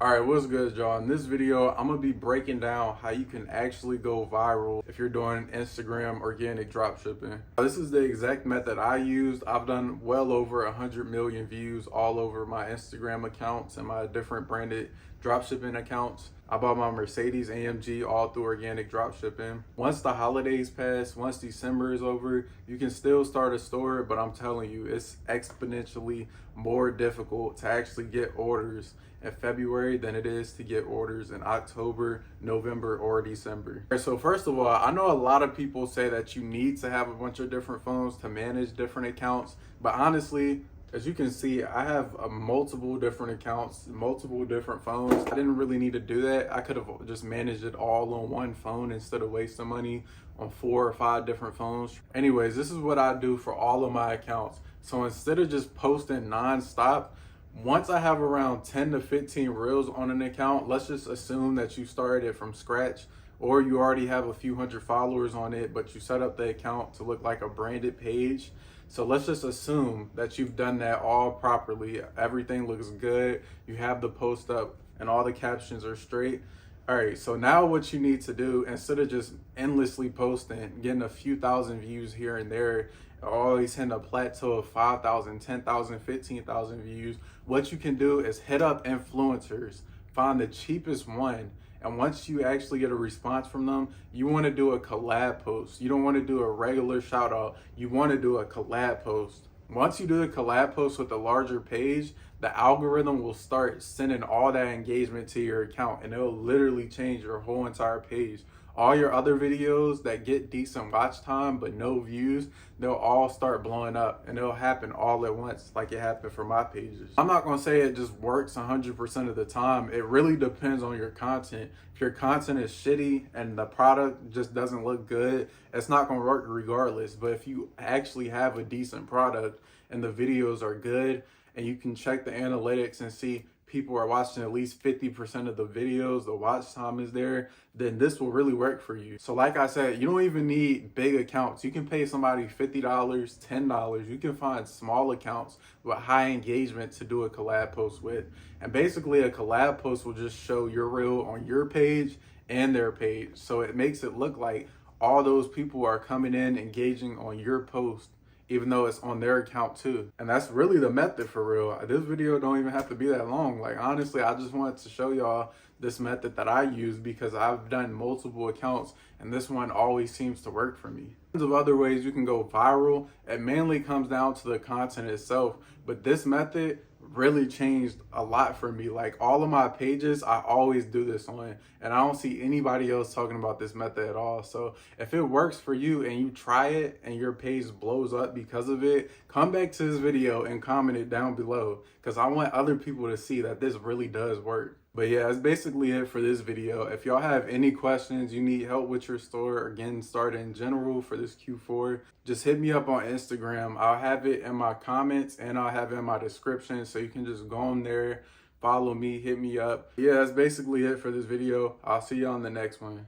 All right, what's good, y'all? In this video, I'm gonna be breaking down how you can actually go viral if you're doing Instagram organic dropshipping. This is the exact method I used. I've done well over 100 million views all over my Instagram accounts and my different branded dropshipping accounts. I bought my Mercedes AMG all through organic dropshipping. Once the holidays pass, once December is over, you can still start a store, but I'm telling you, it's exponentially more difficult to actually get orders in February than it is to get orders in October, November, or December. So first of all, I know a lot of people say that you need to have a bunch of different phones to manage different accounts, but honestly, as you can see, I have multiple different accounts, multiple different phones. I didn't really need to do that. I could have just managed it all on one phone instead of wasting money on 4 or 5 different phones. Anyways, this is what I do for all of my accounts. So instead of just posting nonstop, once I have around 10 to 15 reels on an account, let's just assume that you started it from scratch, or you already have a few hundred followers on it, but you set up the account to look like a branded page. So let's just assume that you've done that all properly. Everything looks good. You have the post up and all the captions are straight. All right, so now what you need to do, instead of just endlessly posting, getting a few thousand views here and there, always hitting a plateau of 5,000, 10,000, 15,000 views, what you can do is hit up influencers, find the cheapest one, and once you actually get a response from them, you want to do a collab post. You don't want to do a regular shout out. You want to do a collab post. Once you do a collab post with a larger page, the algorithm will start sending all that engagement to your account, and it'll literally change your whole entire page. All your other videos that get decent watch time but no views, they'll all start blowing up, and it'll happen all at once like it happened for my pages. I'm not gonna say it just works 100% of the time. It really depends on your content. If your content is shitty and the product just doesn't look good, it's not gonna work regardless. But if you actually have a decent product and the videos are good, and you can check the analytics and see people are watching at least 50% of the videos, the watch time is there, then this will really work for you. So like I said, you don't even need big accounts. You can pay somebody $50, $10. You can find small accounts with high engagement to do a collab post with. And basically a collab post will just show your reel on your page and their page. So it makes it look like all those people are coming in, engaging on your post, even though it's on their account too. And that's really the method for real. This video don't even have to be that long. Like honestly, I just wanted to show y'all this method that I use because I've done multiple accounts and this one always seems to work for me. Tons of other ways you can go viral. It mainly comes down to the content itself, but this method really changed a lot for me. Like all of my pages, I always do this on, and I don't see anybody else talking about this method at all. So if it works for you and you try it and your page blows up because of it, come back to this video and comment it down below because I want other people to see that this really does work. But yeah, that's basically it for this video. If y'all have any questions, you need help with your store or getting started in general for this Q4, just hit me up on Instagram. I'll have it in my comments and I'll have it in my description. So you can just go on there, follow me, hit me up. Yeah, that's basically it for this video. I'll see you on the next one.